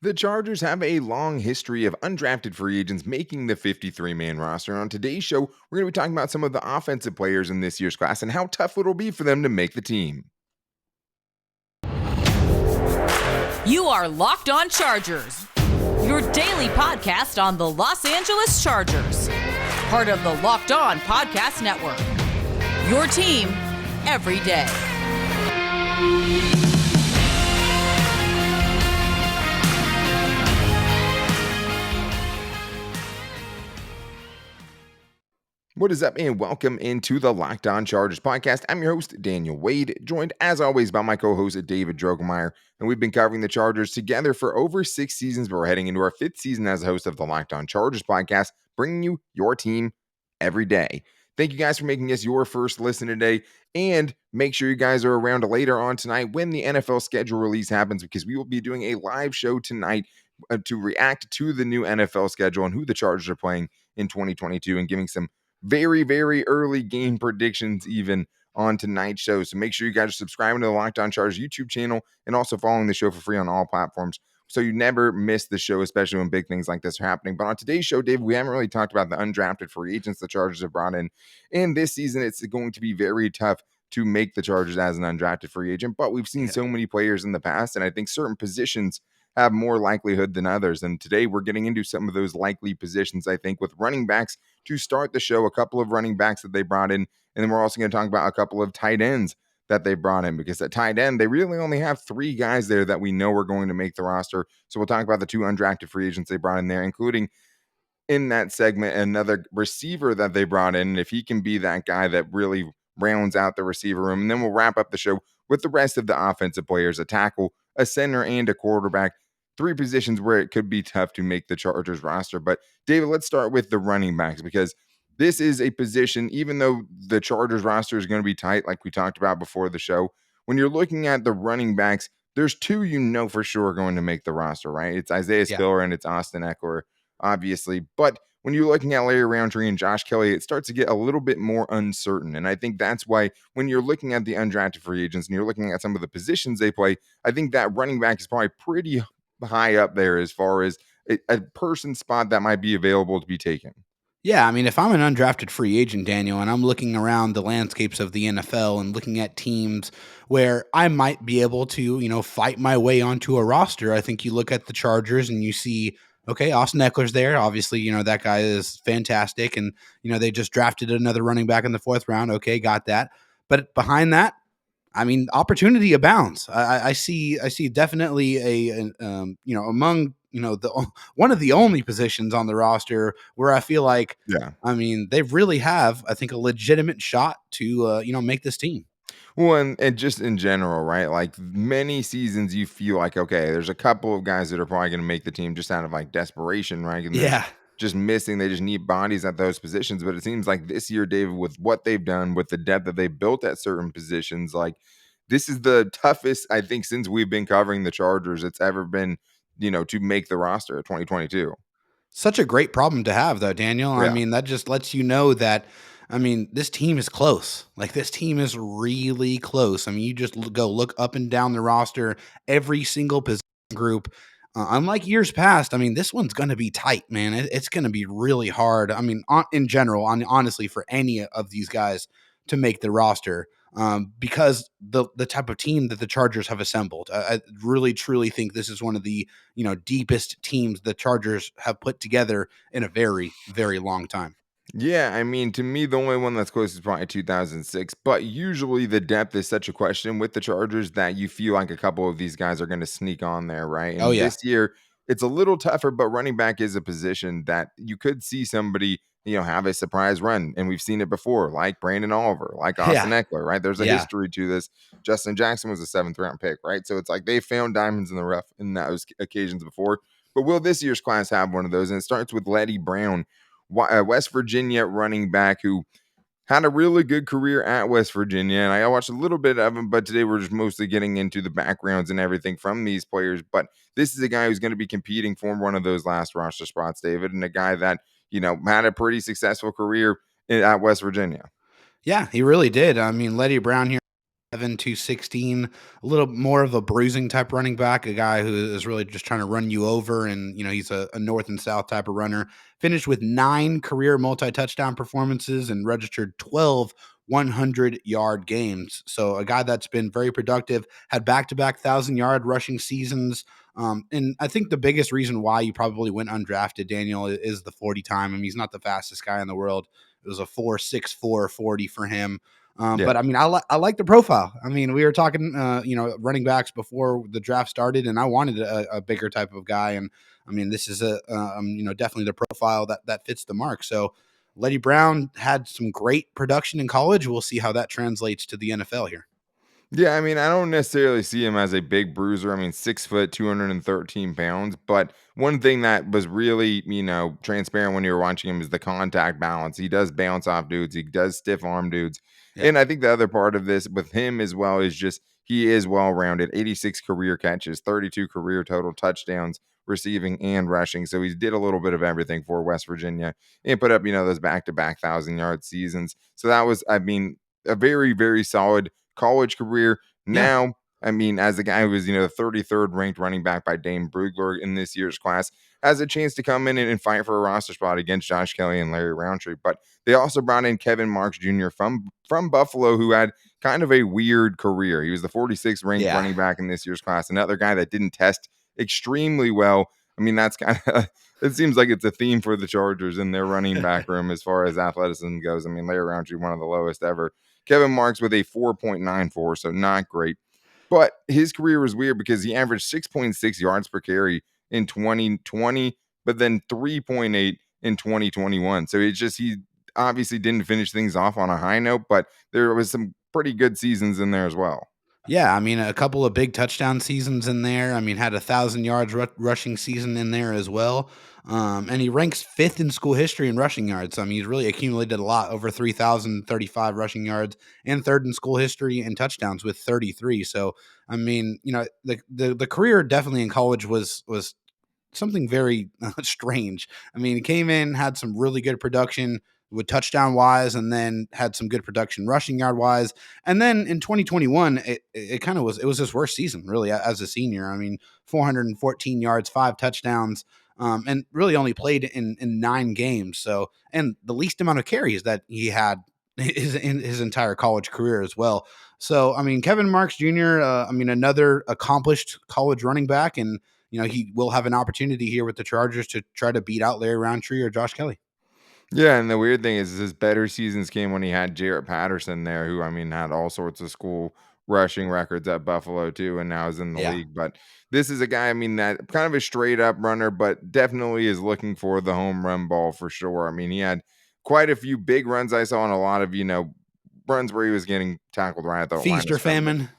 The Chargers have a long history of undrafted free agents making the 53-man roster. On today's show, we're going to be talking about some of the offensive players in this year's class and how tough it'll be for them to make the team. You are Locked On Chargers, your daily podcast on the Los Angeles Chargers, part of the Locked On Podcast Network, your team every day. What is up, and welcome into the Locked On Chargers podcast. I'm your host, Daniel Wade, joined as always by my co-host, David Droegemeier, and we've been covering the Chargers together for over 6 seasons, but we're heading into our 5th season as a host of the Locked On Chargers podcast, bringing you your team every day. Thank you guys for making us your first listen today, and make sure you guys are around later on tonight when the NFL schedule release happens, because we will be doing a live show tonight to react to the new NFL schedule and who the Chargers are playing in 2022 and giving some very, very early game predictions even on tonight's show. So make sure you guys are subscribing to the Locked On Chargers YouTube channel and also following the show for free on all platforms so you never miss the show, especially when big things like this are happening. But on today's show, Dave, we haven't really talked about the undrafted free agents the Chargers have brought in. And this season, it's going to be very tough to make the Chargers as an undrafted free agent. But we've seen so many players in the past, and I think certain positions have more likelihood than others. And today we're getting into some of those likely positions, I think, with running backs to start the show, a couple of running backs that they brought in. And then we're also going to talk about a couple of tight ends that they brought in, because at tight end, they really only have 3 guys there that we know are going to make the roster. So we'll talk about the 2 undrafted free agents they brought in there, including in that segment, another receiver that they brought in, and if he can be that guy that really rounds out the receiver room. And then we'll wrap up the show with the rest of the offensive players, a tackle, a center, and a quarterback. 3 positions where it could be tough to make the Chargers roster. But David, let's start with the running backs, because this is a position, even though the Chargers roster is going to be tight, like we talked about before the show, when you're looking at the running backs, there's 2 you know for sure are going to make the roster, right? It's Isaiah Spiller and it's Austin Eckler, obviously. But when you're looking at Larry Roundtree and Josh Kelly, it starts to get a little bit more uncertain. And I think that's why when you're looking at the undrafted free agents and you're looking at some of the positions they play, I think that running back is probably pretty high up there as far as a person spot that might be available to be taken. Yeah, I mean, if I'm an undrafted free agent, Daniel, and I'm looking around the landscapes of the NFL and looking at teams where I might be able to, fight my way onto a roster, I think you look at the Chargers and you see, okay, Austin Eckler's there. Obviously, that guy is fantastic. And, they just drafted another running back in the 4th round. Okay, got that. But behind that, I mean, opportunity abounds. I see definitely among the one of the only positions on the roster where I feel like, I mean, they really have, I think, a legitimate shot to make this team. Well, and just in general, right? Like many seasons, you feel like, okay, there's a couple of guys that are probably going to make the team just out of like desperation, right? And Yeah. just missing. They just need bodies at those positions. But it seems like this year, David, with what they've done, with the depth that they built at certain positions, like this is the toughest, I think, since we've been covering the Chargers, it's ever been, to make the roster of 2022. Such a great problem to have, though, Daniel. Yeah. I mean, that just lets you know that, I mean, this team is close. Like, this team is really close. I mean, you just go look up and down the roster, every single position group. Unlike years past, I mean, this one's going to be tight, man. It's going to be really hard. I mean, in general, honestly, for any of these guys to make the roster, because the type of team that the Chargers have assembled. I really, truly think this is one of the deepest teams the Chargers have put together in a very, very long time. Yeah, I mean, to me, the only one that's close is probably 2006. But usually the depth is such a question with the Chargers that you feel like a couple of these guys are going to sneak on there, right? And Yeah. this year, it's a little tougher, but running back is a position that you could see somebody, have a surprise run. And we've seen it before, like Brandon Oliver, like Austin Eckler, right? There's a history to this. Justin Jackson was a 7th round pick, right? So it's like they found diamonds in the rough in those occasions before. But will this year's class have one of those? And it starts with Letty Brown, West Virginia running back who had a really good career at West Virginia. And I watched a little bit of him, but today we're just mostly getting into the backgrounds and everything from these players. But this is a guy who's going to be competing for one of those last roster spots, David, and a guy that, had a pretty successful career at West Virginia. Yeah, he really did. I mean, Letty Brown here 216, a little more of a bruising type running back, a guy who is really just trying to run you over. And, he's a north and south type of runner. Finished with 9 career multi-touchdown performances and registered 12 100-yard games. So a guy that's been very productive, had back-to-back 1,000-yard rushing seasons. And I think the biggest reason why you probably went undrafted, Daniel, is the 40 time. I mean, he's not the fastest guy in the world. It was a 4.64 40 for him. Yeah. But I mean, I like the profile. I mean, we were talking, running backs before the draft started, and I wanted a bigger type of guy. And I mean, this is definitely the profile that fits the mark. So Letty Brown had some great production in college. We'll see how that translates to the NFL here. Yeah, I mean, I don't necessarily see him as a big bruiser. I mean, 6 foot, 213 pounds. But one thing that was really, transparent when you were watching him is the contact balance. He does bounce off dudes, he does stiff arm dudes. Yeah. And I think the other part of this with him as well is just he is well rounded 86 career catches, 32 career total touchdowns, receiving and rushing. So he did a little bit of everything for West Virginia and put up, those back to back 1,000-yard seasons. So that was, I mean, a very, very solid college career. Yeah. Now, I mean, as the guy who was, the 33rd ranked running back by Dane Brugler in this year's class, has a chance to come in and fight for a roster spot against Josh Kelly and Larry Roundtree. But they also brought in Kevin Marks Jr. from Buffalo, who had kind of a weird career. He was the 46th ranked running back in this year's class. Another guy that didn't test extremely well. I mean, that's kind of it seems like it's a theme for the Chargers in their running back room as far as athleticism goes. I mean, Larry Roundtree, one of the lowest ever. Kevin Marks with a 4.94, so not great. But his career was weird because he averaged 6.6 yards per carry in 2020, but then 3.8 in 2021. So he obviously didn't finish things off on a high note, but there was some pretty good seasons in there as well. Yeah, I mean, a couple of big touchdown seasons in there. I mean, had 1,000 yards rushing season in there as well. And he ranks 5th in school history in rushing yards. I mean, he's really accumulated a lot, over 3,035 rushing yards, and 3rd in school history in touchdowns with 33. So, I mean, the career definitely in college was something very strange. I mean, he came in, had some really good production with touchdown wise, and then had some good production rushing yard wise. And then in 2021, it kind of was his worst season really as a senior. I mean, 414 yards, 5 touchdowns, and really only played in 9 games. So, and the least amount of carries that he had in his entire college career as well. So, I mean, Kevin Marks Jr., another accomplished college running back, and he will have an opportunity here with the Chargers to try to beat out Larry Roundtree or Josh Kelly. Yeah, and the weird thing is his better seasons came when he had Jarrett Patterson there, who I mean had all sorts of school rushing records at Buffalo too, and now is in the league. But this is a guy, I mean, that kind of a straight up runner, but definitely is looking for the home run ball for sure. I mean, he had quite a few big runs I saw, and a lot of runs where he was getting tackled right at the line Feast or famine.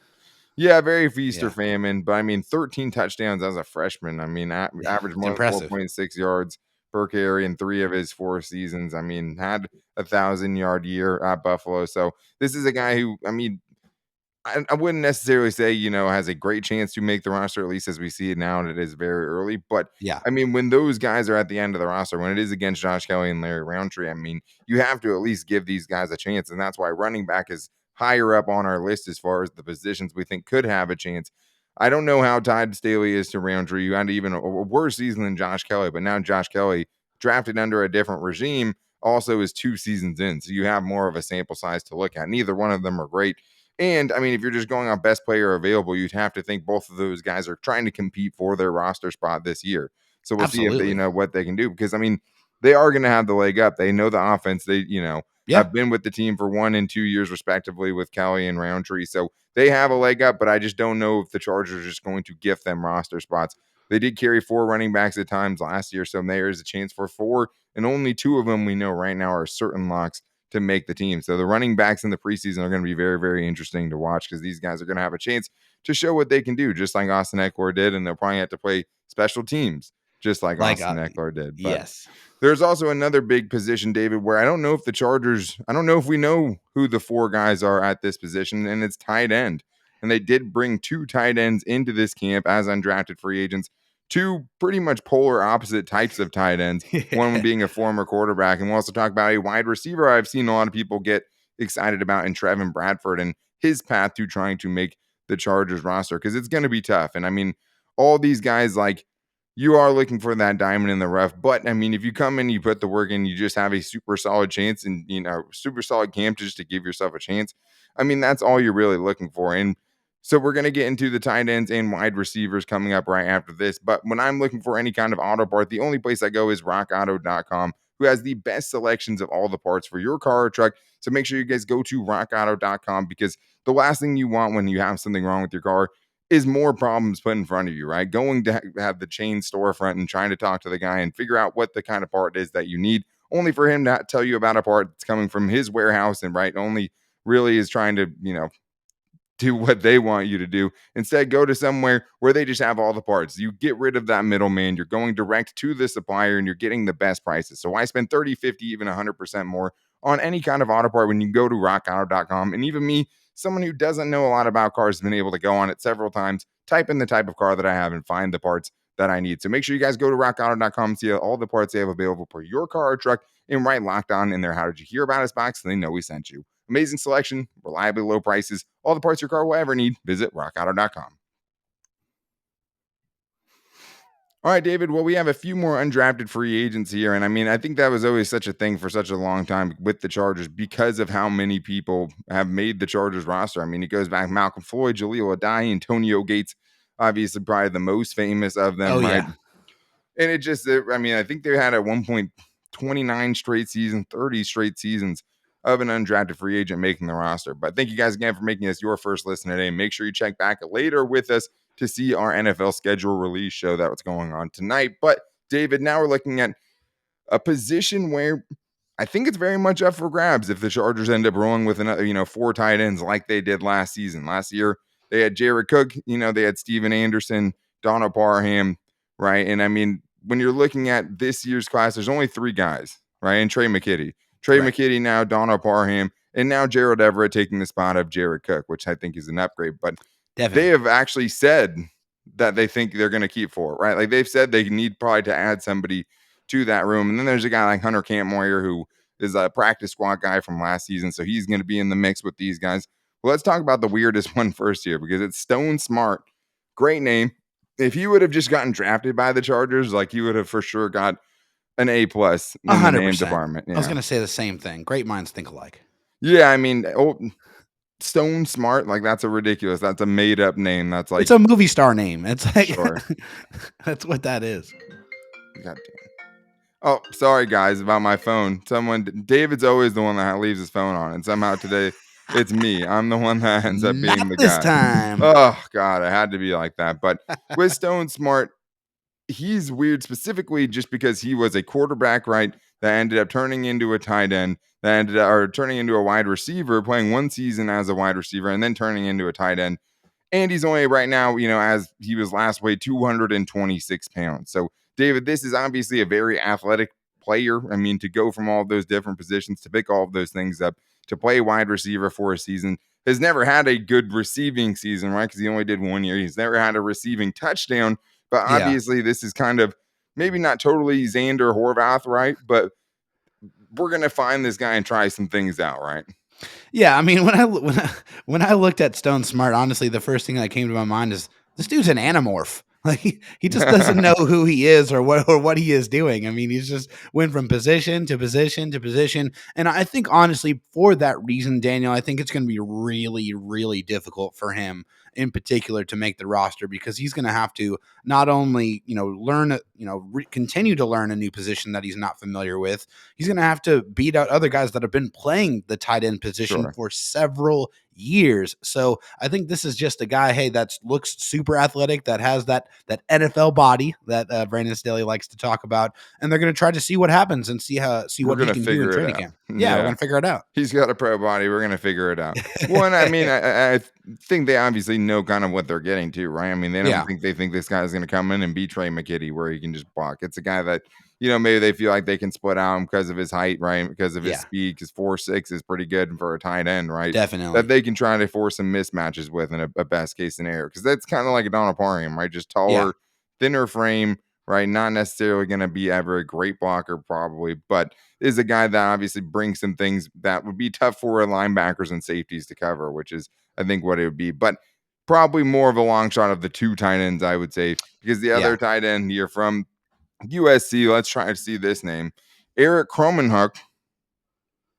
Yeah, very feast or famine. But I mean, 13 touchdowns as a freshman. I mean, average more than 4.6 yards per carry in 3 of his 4 seasons. I mean, had 1,000-yard year at Buffalo. So this is a guy who, I mean, I wouldn't necessarily say, has a great chance to make the roster, at least as we see it now, and it is very early. But, I mean, when those guys are at the end of the roster, when it is against Josh Kelly and Larry Roundtree, I mean, you have to at least give these guys a chance. And that's why running back is higher up on our list as far as the positions we think could have a chance. I don't know how tied Staley is to Roundtree. You had even a worse season than Josh Kelly, but now Josh Kelly, drafted under a different regime, also is 2 seasons in. So you have more of a sample size to look at. Neither one of them are great. And I mean, if you're just going on best player available, you'd have to think both of those guys are trying to compete for their roster spot this year. So we'll see if they, what they can do, because I mean, they are going to have the leg up. They know the offense. They, have been with the team for 1 and 2 years respectively with Kelly and Roundtree. So they have a leg up, but I just don't know if the Chargers are just going to gift them roster spots. They did carry 4 running backs at times last year, so there is a chance for 4, and only 2 of them we know right now are certain locks to make the team. So the running backs in the preseason are going to be very, very interesting to watch, because these guys are going to have a chance to show what they can do, just like Austin Eckler did, and they'll probably have to play special teams, just like Austin Eckler did. But there's also another big position, David, where I don't know if the Chargers, I don't know if we know who the 4 guys are at this position, and it's tight end. And they did bring 2 tight ends into this camp as undrafted free agents, 2 pretty much polar opposite types of tight ends, one being a former quarterback. And we'll also talk about a wide receiver I've seen a lot of people get excited about in Trevin Bradford. And his path to trying to make the Chargers roster, because it's going to be tough. And I mean, all these guys, like, you are looking for that diamond in the rough. But I mean, if you come in, you put the work in, you just have a super solid chance, and super solid camp just to give yourself a chance. I mean, that's all you're really looking for. And so we're going to get into the tight ends and wide receivers coming up right after this. But when I'm looking for any kind of auto part, the only place I go is rockauto.com, who has the best selections of all the parts for your car or truck. So make sure you guys go to rockauto.com, because the last thing you want when you have something wrong with your car is more problems put in front of you, right? Going to have the chain storefront and trying to talk to the guy and figure out what the kind of part is that you need, only for him to tell you about a part that's coming from his warehouse and only really is trying to, do what they want you to do. Instead, go to somewhere where they just have all the parts. You get rid of that middleman. You're going direct to the supplier and you're getting the best prices. So why spend 30, 50, even 100% more on any kind of auto part when you go to rockauto.com? And even me, someone who doesn't know a lot about cars, has been able to go on it several times, type in the type of car that I have, and find the parts that I need. So make sure you guys go to rockauto.com, see all the parts they have available for your car or truck, and write Locked On in there. How did you hear about us box? So they know we sent you. Amazing selection, reliably low prices, all the parts your car will ever need. Visit rockauto.com. All right, David. Well, we have a few more undrafted free agents here. And I mean, I think that was always such a thing for such a long time with the Chargers, because of how many people have made the Chargers roster. I mean, it goes back Malcolm Floyd, Jaleel Addae, Antonio Gates, obviously probably the most famous of them, right? Yeah. And it just, I mean, I think they had at one point 29 straight seasons, 30 straight seasons of an undrafted free agent making the roster. But thank you guys again for making us your first listen today. Make sure you check back later with us to see our NFL schedule release show that's going on tonight. But David, now we're looking at a position where I think it's very much up for grabs if the Chargers end up rolling with another, 4 tight ends like they did last season. Last year, they had Jared Cook, they had Steven Anderson, Donald Parham, right? And I mean, when you're looking at this year's class, there's only 3 guys, right? And Trey McKitty. McKitty now, Donald Parham, and now Gerald Everett taking the spot of Jared Cook, which I think is an upgrade. But they have actually said that they think they're going to keep 4, right? Like, they've said they need probably to add somebody to that room. And then there's a guy like Hunter Campmoyer, who is a practice squad guy from last season, so he's going to be in the mix with these guys. Well, let's talk about the weirdest one first here, because it's Stone Smart. Great name. If he would have just gotten drafted by the Chargers, like, he would have for sure got an A+ in the name department. Yeah. I was going to say the same thing. Great minds think alike. Yeah, I mean, Stone Smart, like, that's a made up name. That's like, it's a movie star name. It's like, sure. That's what that is. God damn. Oh, sorry guys about my phone. David's always the one that leaves his phone on, and somehow today it's me. I'm the one that ends up being the guy. This time. Oh God, I had to be like that. But with Stone Smart, he's weird specifically just because he was a quarterback, right? That ended up turning into a tight end, turning into a wide receiver, playing 1 season as a wide receiver, and then turning into a tight end. And he's only right now, as he was last weighed 226 pounds. So, David, this is obviously a very athletic player. I mean, to go from all those different positions, to pick all of those things up, to play wide receiver for a season, has never had a good receiving season, right? Because he only did 1 year. He's never had a receiving touchdown. But obviously, this is kind of maybe not totally Xander Horvath, right? But we're going to find this guy and try some things out, right? Yeah, I mean, when I looked at Stone Smart, honestly, the first thing that came to my mind is this dude's an anamorph. Like, he just doesn't know who he is or what he is doing. I mean, he's just went from position to position to position. And I think, honestly, for that reason, Daniel, I think it's going to be really, really difficult for him in particular to make the roster, because he's going to have to not only, learn, continue to learn a new position that he's not familiar with. He's going to have to beat out other guys that have been playing the tight end position for several years. So I think this is just a guy, hey, that looks super athletic, that has that NFL body that Brandon Staley likes to talk about, and they're going to try to see what happens and see what he can do in training camp. Yeah, we're going to figure it out. He's got a pro body. We're going to figure it out. Well, and I mean, I think they obviously know kind of what they're getting to, right? I mean, they think this guy is going to come in and be Trey McKitty, where he can just block. It's a guy that, maybe they feel like they can split out him because of his height, right? Because of his speed, because 4'6" is pretty good for a tight end, right? Definitely. That they can try to force some mismatches with in a best case scenario. Because that's kind of like a Donald Parham, right? Just taller, thinner frame, right? Not necessarily going to be ever a great blocker, probably, but is a guy that obviously brings some things that would be tough for linebackers and safeties to cover, which is, I think, what it would be. But probably more of a long shot of the two tight ends, I would say, because the Yeah. other tight end here from USC, let's try to see this name. Eric Kromenhoek,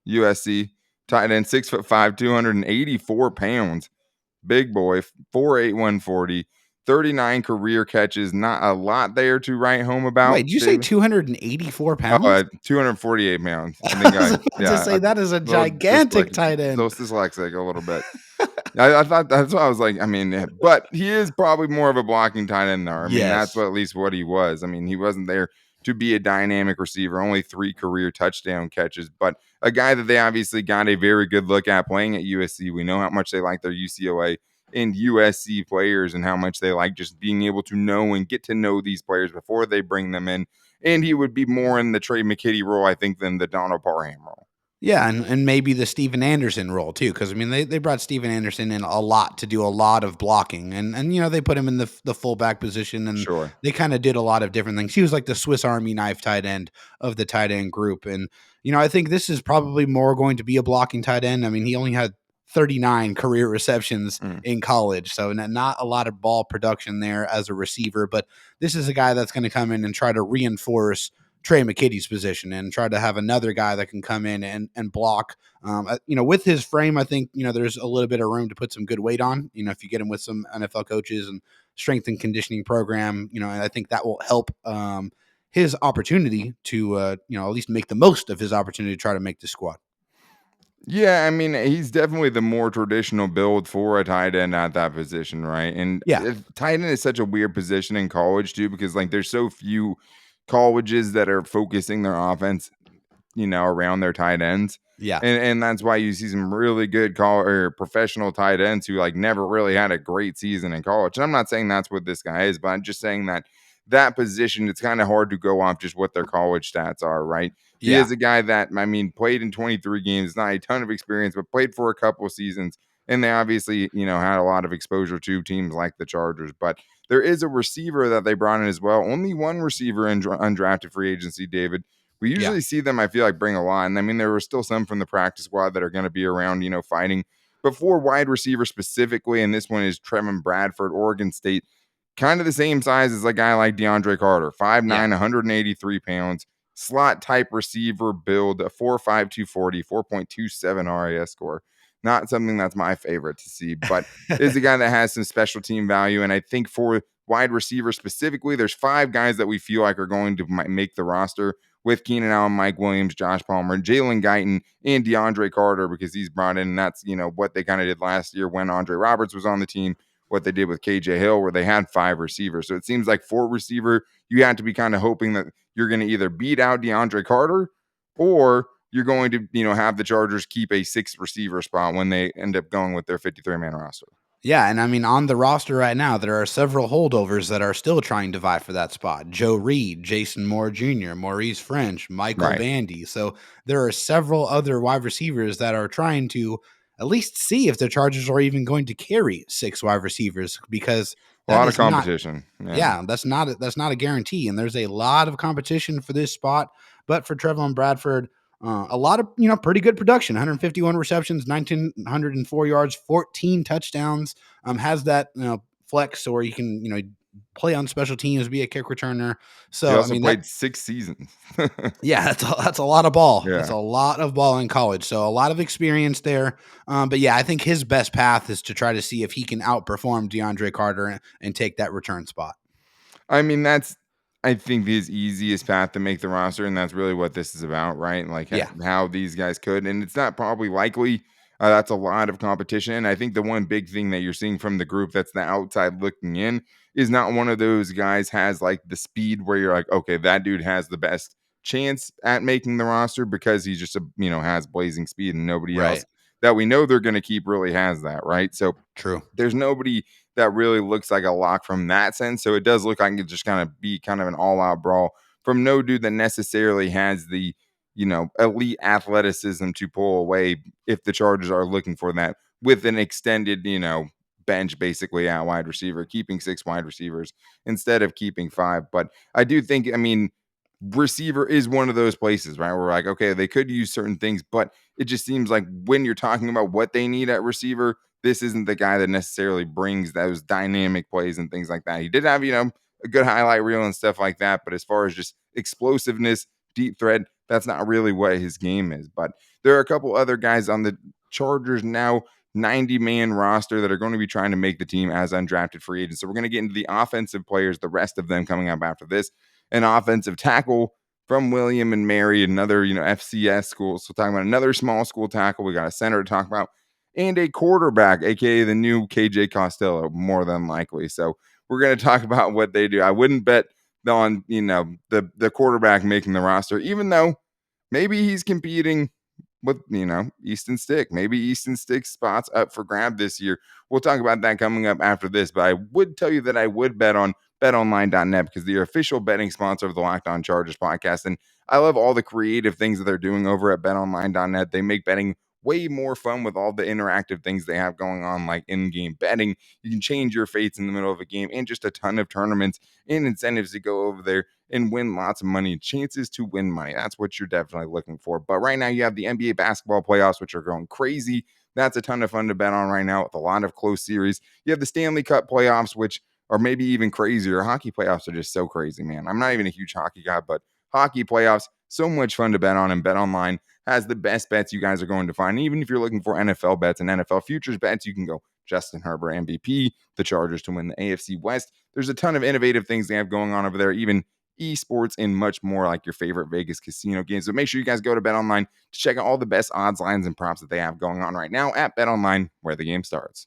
USC, tight end, 6'5", 284 pounds. Big boy, 4'8", 140, 39 career catches. Not a lot there to write home Wait, about, did you say David. 284 Oh, pounds? 248 pounds. I think I was about to say a that is a little gigantic tight end. dyslexic a little bit. I thought that's why I was like, I mean, but he is probably more of a blocking tight end there. I mean, that's Yes. what at least what he was. I mean, he wasn't there to be a dynamic receiver, only 3 career touchdown catches, but a guy that they obviously got a very good look at playing at USC. We know how much they like their UCLA and USC players and how much they like just being able to know and get to know these players before they bring them in. And he would be more in the Trey McKitty role, I think, than the Donald Parham role. Yeah, and maybe the Steven Anderson role too, because I mean they brought Steven Anderson in a lot to do a lot of blocking, and they put him in the fullback position, and Sure. they kind of did a lot of different things. He was like the Swiss Army knife tight end of the tight end group, and I think this is probably more going to be a blocking tight end. I mean, he only had 39 career receptions in college, so not a lot of ball production there as a receiver, but this is a guy that's going to come in and try to reinforce Trey McKitty's position and try to have another guy that can come in and block. With his frame, I think, there's a little bit of room to put some good weight on, if you get him with some NFL coaches and strength and conditioning program, and I think that will help his opportunity to, at least make the most of his opportunity to try to make the squad. Yeah, I mean, he's definitely the more traditional build for a tight end at that position, right? And Yeah. tight end is such a weird position in college too, because like there's so few colleges that are focusing their offense, around their tight ends. Yeah. And that's why you see some really good or professional tight ends who like never really had a great season in college. And I'm not saying that's what this guy is, but I'm just saying that position, it's kind of hard to go off just what their college stats are, right? He Yeah. is a guy that, I mean, played in 23 games, not a ton of experience, but played for a couple of seasons. And they obviously, had a lot of exposure to teams like the Chargers. But there is a receiver that they brought in as well. Only one receiver in undrafted free agency, David. We Yeah. usually see them, I feel like, bring a lot. And I mean, there were still some from the practice squad that are going to be around, fighting. But for wide receiver specifically, and this one is Trevon Bradford, Oregon State, kind of the same size as a guy like DeAndre Carter, 5'9", Yeah. 183 pounds, slot type receiver build, a 4.5, 240, 4.27 RAS score. Not something that's my favorite to see, but is a guy that has some special team value. And I think for wide receiver specifically, there's 5 guys that we feel like are going to make the roster with Keenan Allen, Mike Williams, Josh Palmer, Jalen Guyton, and DeAndre Carter, because he's brought in. And that's, what they kind of did last year when Andre Roberts was on the team, what they did with KJ Hill, where they had 5 receivers. So it seems like for receiver, you have to be kind of hoping that you're going to either beat out DeAndre Carter or you're going to, have the Chargers keep a 6th receiver spot when they end up going with their 53-man roster. Yeah, and I mean, on the roster right now, there are several holdovers that are still trying to vie for that spot. Joe Reed, Jason Moore Jr., Maurice French, Michael Right. Bandy. So there are several other wide receivers that are trying to at least see if the Chargers are even going to carry 6 wide receivers, because A that lot of is not, competition. yeah, that's not a guarantee. And there's a lot of competition for this spot. But for Trevon Bradford, a lot of, pretty good production, 151 receptions, 1,904 yards, 14 touchdowns, has that, flex, or you can, play on special teams, be a kick returner. He So, I also mean, played 6 seasons. yeah, that's a lot of ball. That's Yeah. a lot of ball in college. So a lot of experience there. But yeah, I think his best path is to try to see if he can outperform DeAndre Carter and take that return spot. I mean, that's, I think, his easiest path to make the roster, and that's really what this is about, right? Like Yeah. how these guys could, and it's not probably likely. That's a lot of competition. And I think the one big thing that you're seeing from the group that's the outside looking in is not one of those guys has like the speed where you're like, okay, that dude has the best chance at making the roster because he's just has blazing speed, and nobody Right. else that we know they're going to keep really has that, right? So True. there's nobody that really looks like a lock from that sense. So it does look like it just kind of be kind of an all-out brawl from no dude that necessarily has the, elite athleticism to pull away if the Chargers are looking for that with an extended, bench basically at wide receiver, keeping 6 wide receivers instead of keeping 5. But I do think, I mean, receiver is one of those places, right? Where like, okay, they could use certain things, but it just seems like when you're talking about what they need at receiver, this isn't the guy that necessarily brings those dynamic plays and things like that. He did have, a good highlight reel and stuff like that, but as far as just explosiveness, deep threat, that's not really what his game is. But there are a couple other guys on the Chargers now 90-man roster that are going to be trying to make the team as undrafted free agents. So we're going to get into the offensive players, the rest of them coming up after this. An offensive tackle from William and Mary, another, FCS school. So talking about another small school tackle. We got a center to talk about and a quarterback, aka the new KJ Costello, more than likely. So we're going to talk about what they do. I wouldn't bet on, the quarterback making the roster, even though maybe he's competing with, Easton Stick. Maybe Easton Stick's spots up for grab this year. We'll talk about that coming up after this, but I would tell you that I would bet on betonline.net because they're official betting sponsor of the Locked On Chargers podcast. And I love all the creative things that they're doing over at betonline.net. They make betting way more fun with all the interactive things they have going on, like in-game betting. You can change your fates in the middle of a game and just a ton of tournaments and incentives to go over there and win lots of money, chances to win money. That's what you're definitely looking for. But right now you have the NBA basketball playoffs, which are going crazy. That's a ton of fun to bet on right now with a lot of close series. You have the Stanley Cup playoffs, which are maybe even crazier. Hockey playoffs are just so crazy, man. I'm not even a huge hockey guy, but hockey playoffs, so much fun to bet on, and BetOnline has the best bets you guys are going to find. Even if you're looking for NFL bets and NFL futures bets, you can go Justin Herbert MVP, the Chargers to win the AFC West. There's a ton of innovative things they have going on over there, even esports and much more, like your favorite Vegas casino games. So make sure you guys go to BetOnline to check out all the best odds, lines, and props that they have going on right now at BetOnline, where the game starts.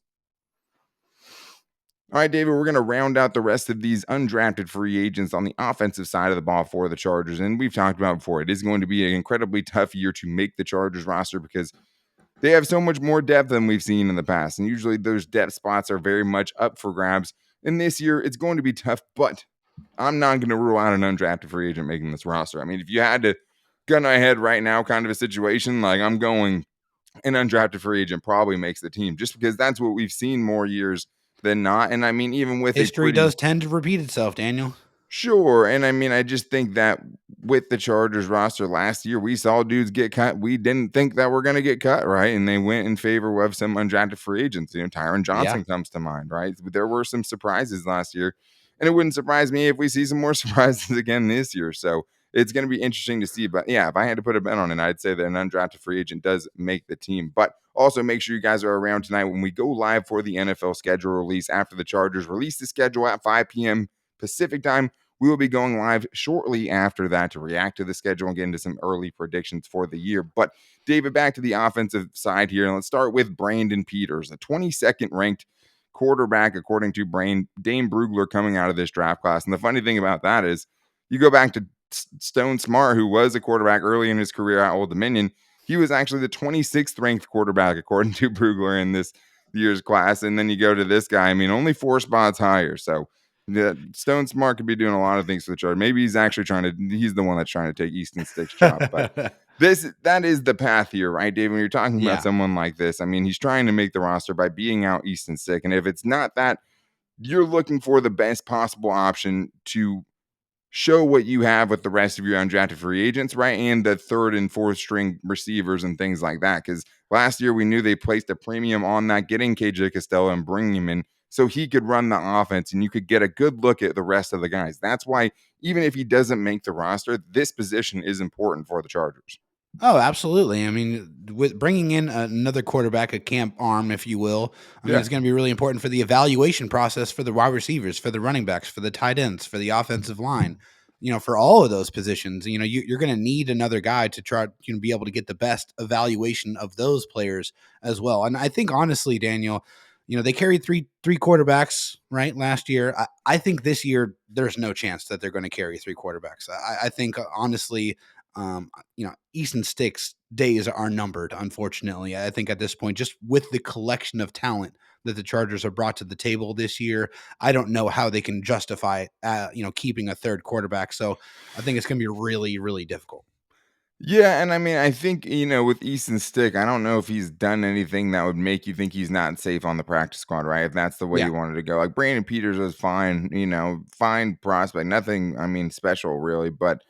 All right, David, we're going to round out the rest of these undrafted free agents on the offensive side of the ball for the Chargers. And we've talked about before, it is going to be an incredibly tough year to make the Chargers roster because they have so much more depth than we've seen in the past. And usually those depth spots are very much up for grabs. And this year, it's going to be tough, but I'm not going to rule out an undrafted free agent making this roster. I mean, if you had to gun ahead right now, kind of a situation, like I'm going, an undrafted free agent probably makes the team just because that's what we've seen more years than not. And I mean, even with history does tend to repeat itself, Daniel. Sure. And I mean, I just think that with the Chargers roster last year, we saw dudes get cut. We didn't think that we're going to get cut, right? And they went in favor of some undrafted free agents. Tyron Johnson comes to mind, right? There were some surprises last year. And it wouldn't surprise me if we see some more surprises again this year. So it's going to be interesting to see. But yeah, if I had to put a bet on it, I'd say that an undrafted free agent does make the team. But also make sure you guys are around tonight when we go live for the NFL schedule release after the Chargers release the schedule at 5 p.m. Pacific time. We will be going live shortly after that to react to the schedule and get into some early predictions for the year. But David, back to the offensive side here. And let's start with Brandon Peters, the 22nd ranked quarterback, according to Dane Brugler, coming out of this draft class. And the funny thing about that is you go back to Stone Smart, who was a quarterback early in his career at Old Dominion. He was actually the 26th ranked quarterback, according to Brugler, in this year's class. And then you go to this guy, I mean, only 4 spots higher. So Stone Smart could be doing a lot of things for the Chargers. Maybe he's actually he's the one that's trying to take Easton Stick's job. But that is the path here, right, Dave? When you're talking about someone like this, I mean, he's trying to make the roster by beating out Easton Stick. And if it's not that, you're looking for the best possible option to show what you have with the rest of your undrafted free agents, right? And the 3rd and 4th string receivers and things like that. Because last year we knew they placed a premium on that, getting KJ Costello and bringing him in so he could run the offense and you could get a good look at the rest of the guys. That's why even if he doesn't make the roster, this position is important for the Chargers. Oh, absolutely. I mean, with bringing in another quarterback, a camp arm, if you will, I mean, it's going to be really important for the evaluation process for the wide receivers, for the running backs, for the tight ends, for the offensive line, for all of those positions. You're going to need another guy to try to be able to get the best evaluation of those players as well. And I think, honestly, Daniel, they carried three quarterbacks, right, last year. I think this year there's no chance that they're going to carry 3 quarterbacks. I think, honestly, Easton Stick's days are numbered, unfortunately. I think at this point, just with the collection of talent that the Chargers have brought to the table this year, I don't know how they can justify, keeping a 3rd quarterback. So I think it's going to be really, really difficult. Yeah, and I mean, I think, with Easton Stick, I don't know if he's done anything that would make you think he's not safe on the practice squad, right? If that's the way Yeah, you wanted to go. Like Brandon Peters was fine, fine prospect, nothing, I mean, special really, but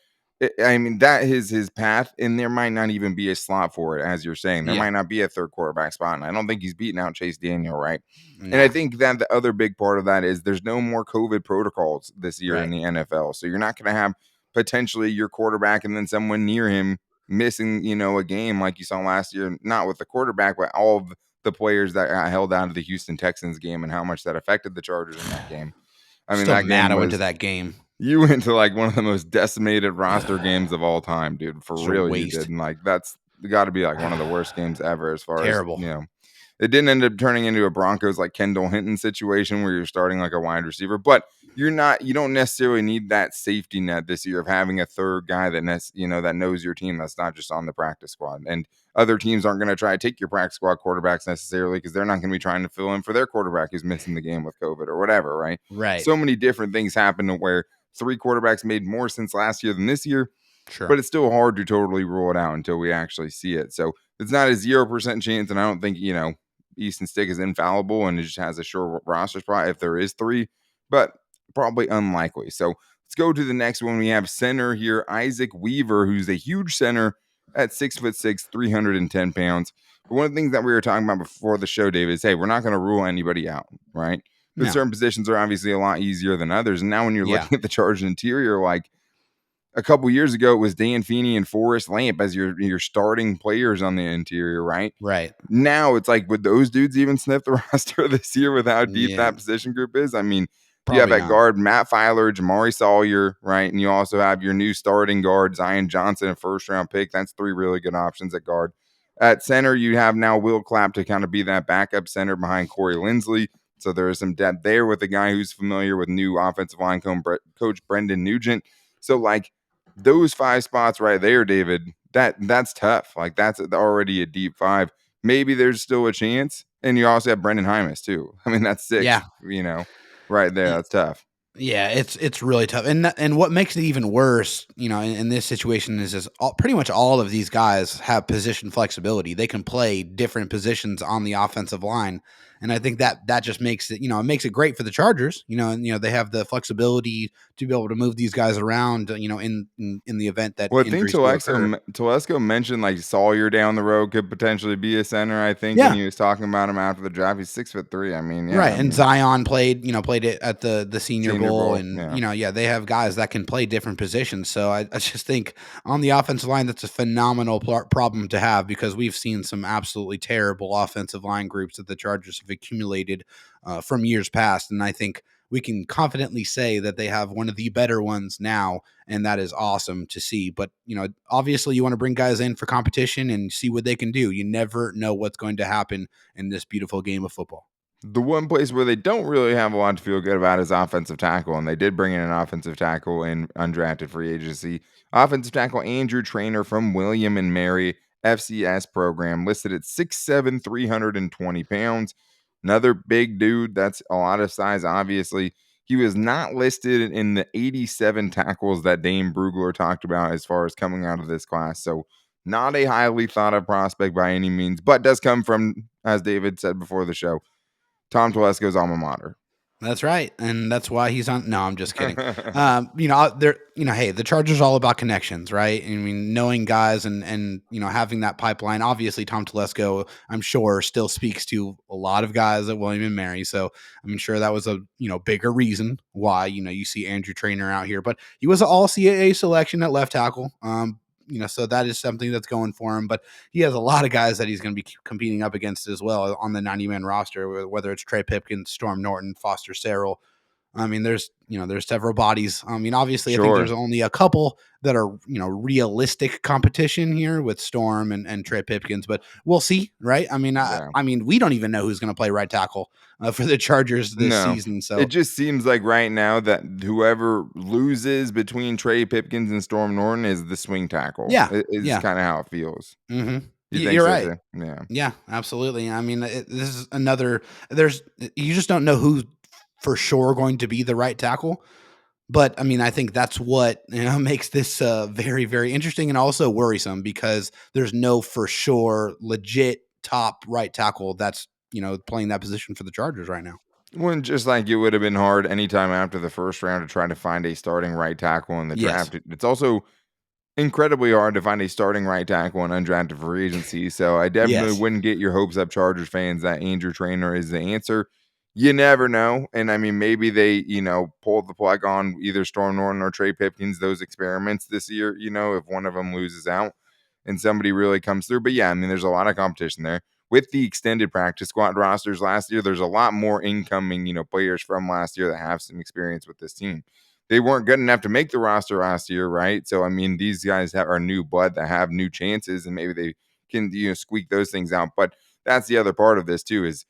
I mean, that is his path, and there might not even be a slot for it, as you're saying. There yeah, might not be a third quarterback spot, and I don't think he's beating out Chase Daniel, right? And I nah, think that the other big part of that is there's no more COVID protocols this year in right, the NFL. So you're not going to have potentially your quarterback and then someone near him missing, a game like you saw last year, not with the quarterback, but all of the players that got held out of the Houston Texans game and how much that affected the Chargers in that game. I mean, still that mad game I went to was, that game. you went to like one of the most decimated roster games of all time, dude. For It's a real, you did. waste. And like, that's got to be like one of the worst games ever as far as, Terrible. it didn't end up turning into a Broncos like Kendall Hinton situation where you're starting like a wide receiver, but you don't necessarily need that safety net this year of having a third guy that knows your team that's not just on the practice squad. And other teams aren't going to try to take your practice squad quarterbacks necessarily because they're not going to be trying to fill in for their quarterback who's missing the game with COVID or whatever, right? Right. So many different things happen to where three quarterbacks made more sense last year than this year, Sure. but it's still hard to totally rule it out until we actually see it. So it's not a 0% chance, and I don't think, Easton Stick is infallible and it just has a sure roster spot if there is three, but probably unlikely. So let's go to the next one. We have center here, Isaac Weaver, who's a huge center at 6'6", 310 pounds. But one of the things that we were talking about before the show, David, is hey, we're not going to rule anybody out, right? But No. certain positions are obviously a lot easier than others. And now when you're Yeah. looking at the Chargers interior, like a couple years ago, it was Dan Feeney and Forrest Lamp as your starting players on the interior, right? Right. Now it's like, would those dudes even sniff the roster this year with how deep Yeah. that position group is? I mean, you have Probably at not. guard Matt Filer, Jamari Sawyer, right? And you also have your new starting guard, Zion Johnson, a first-round pick. That's three really good options at guard. At center, you have now Will Clapp to kind of be that backup center behind Corey Lindsley. So there is some depth there with a guy who's familiar with new offensive line coach Brendan Nugent. So, like, those five spots right there, David, that's tough. Like, that's already a deep five. Maybe there's still a chance. And you also have Brendan Hymus, too. I mean, that's six, Yeah. right there. That's tough. Yeah, it's really tough, and what makes it even worse, in this situation is pretty much all of these guys have position flexibility. They can play different positions on the offensive line, and I think that just makes it, it makes it great for the Chargers. And they have the flexibility to be able to move these guys around. In the event that Well, I think injuries do occur. Telesco mentioned like Sawyer down the road could potentially be a center. I think when Yeah, he was talking about him after the draft, he's 6'3". I mean, yeah, right, I and mean, Zion played it at the Senior Senior Bowl, Bowl, and yeah. yeah, they have guys that can play different positions. So I just think on the offensive line, that's a phenomenal problem to have because we've seen some absolutely terrible offensive line groups that the Chargers have accumulated from years past, and I think we can confidently say that they have one of the better ones now, and that is awesome to see. But obviously, you want to bring guys in for competition and see what they can do. You never know what's going to happen in this beautiful game of football. The one place where they don't really have a lot to feel good about is offensive tackle, and they did bring in an offensive tackle in undrafted free agency. Offensive tackle Andrew Traynor from William and Mary FCS program, listed at 6'7", 320 pounds. Another big dude. That's a lot of size, obviously. He was not listed in the 87 tackles that Dane Brugler talked about as far as coming out of this class. So not a highly thought of prospect by any means, but does come from, as David said before the show, Tom Telesco's alma mater. That's right, and that's why he's on. No, I'm just kidding. They're hey, the Chargers are all about connections, right? I mean, knowing guys and having that pipeline. Obviously, Tom Telesco, I'm sure, still speaks to a lot of guys at William and Mary, so I'm sure that was a bigger reason why you see Andrew Traynor out here. But he was an All CAA selection at left tackle. So that is something that's going for him. But he has a lot of guys that he's going to be competing up against as well on the 90-man roster, whether it's Trey Pipkins, Storm Norton, Foster Sarrell. I mean, there's several bodies. I mean, obviously, I think Sure. there's only a couple that are realistic competition here with Storm and Trey Pipkins, but we'll see, right? I mean, Yeah. we don't even know who's going to play right tackle for the Chargers this No. season. It So just seems like right now that whoever loses between Trey Pipkins and Storm Norton is the swing tackle. yeah, Is yeah, kind of how it feels. hmm You think you're so right. too? Yeah. Yeah, absolutely. I mean, this is another. You just don't know who's for sure going to be the right tackle. But I mean, I think that's what makes this very, very interesting and also worrisome because there's no for sure legit top right tackle that's playing that position for the Chargers right now. When just like it would have been hard anytime after the first round to try to find a starting right tackle in the Yes. draft. It's also incredibly hard to find a starting right tackle in undrafted free agency. So I definitely Yes. wouldn't get your hopes up, Chargers fans, that Andrew Traynor is the answer. You never know. And I mean, maybe they, pulled the plug on either Storm Norton or Trey Pipkins, those experiments this year, if one of them loses out and somebody really comes through. But yeah, I mean, there's a lot of competition there. With the extended practice squad rosters last year, there's a lot more incoming, players from last year that have some experience with this team. They weren't good enough to make the roster last year, right? So I mean, these guys are new blood that have new chances, and maybe they can squeak those things out. But that's the other part of this too is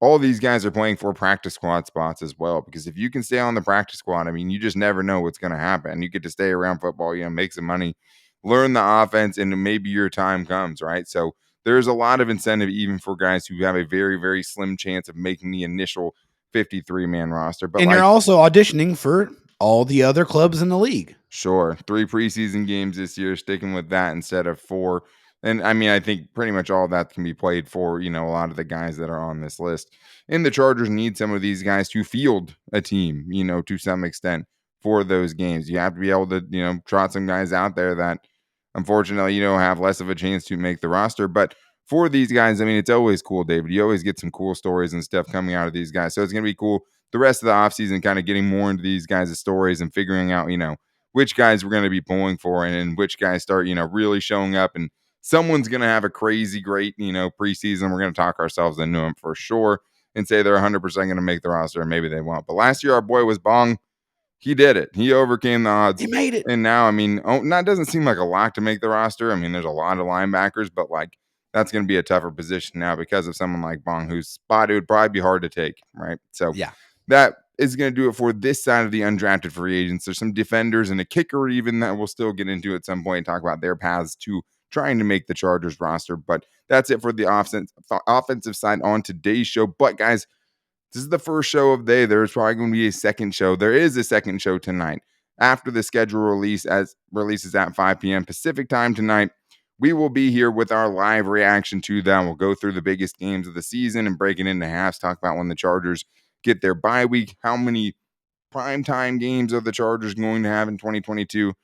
all these guys are playing for practice squad spots as well. Because if you can stay on the practice squad, I mean, you just never know what's going to happen. You get to stay around football, make some money, learn the offense, and maybe your time comes, right? So there's a lot of incentive even for guys who have a very, very slim chance of making the initial 53-man roster. But And you're like, also auditioning for all the other clubs in the league. sure, 3 preseason games this year, sticking with that instead of 4. And I mean, I think pretty much all that can be played for, a lot of the guys that are on this list. And the Chargers need some of these guys to field a team, to some extent for those games. You have to be able to, trot some guys out there that unfortunately, have less of a chance to make the roster. But for these guys, I mean, it's always cool, David. You always get some cool stories and stuff coming out of these guys. So it's going to be cool the rest of the offseason, kind of getting more into these guys' stories and figuring out, which guys we're going to be pulling for and which guys start, really showing up. And someone's going to have a crazy great, preseason. We're going to talk ourselves into them for sure and say they're 100% going to make the roster, and maybe they won't. But last year, our boy was Bong. He did it. He overcame the odds. He made it. And now, I mean, that doesn't seem like a lock to make the roster. I mean, there's a lot of linebackers, but like that's going to be a tougher position now because of someone like Bong, whose spot it would probably be hard to take, right? So Yeah. that is going to do it for this side of the undrafted free agents. There's some defenders and a kicker even that we'll still get into at some point and talk about their paths to trying to make the Chargers roster. But that's it for the offensive side on today's show. But guys, this is the first show of the day. There's probably going to be a second show. There is a second show tonight after the schedule releases at 5 p.m. Pacific time tonight. We will be here with our live reaction to them. We'll go through the biggest games of the season and break it into halves, talk about when the Chargers get their bye week, how many primetime games are the Chargers going to have in 2022.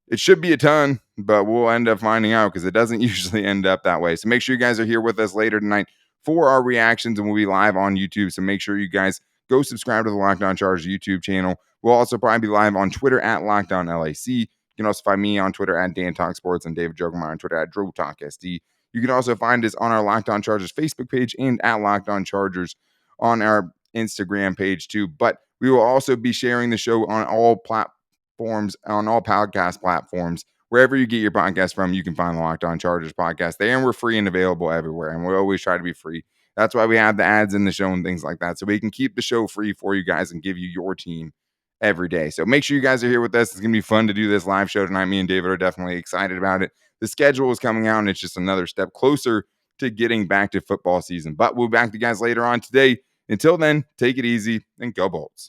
It should be a ton, but we'll end up finding out because it doesn't usually end up that way. So make sure you guys are here with us later tonight for our reactions, and we'll be live on YouTube. So make sure you guys go subscribe to the Locked On Chargers YouTube channel. We'll also probably be live on Twitter at LockedOnLAC. You can also find me on Twitter at Dan Talk Sports and David Droegemeier on Twitter at DroTalkSD. You can also find us on our Locked On Chargers Facebook page and at Locked On Chargers on our Instagram page too. But we will also be sharing the show on all platforms, on all podcast platforms. Wherever you get your podcast from, you can find the Locked On Chargers podcast there, and we're free and available everywhere, and we always try to be free. That's why we have the ads in the show and things like that, so we can keep the show free for you guys and give you your team every day. So make sure you guys are here with us. It's going to be fun to do this live show tonight. Me and David are definitely excited about it. The schedule is coming out, and it's just another step closer to getting back to football season. But we'll be back to you guys later on today. Until then, take it easy and go Bolts.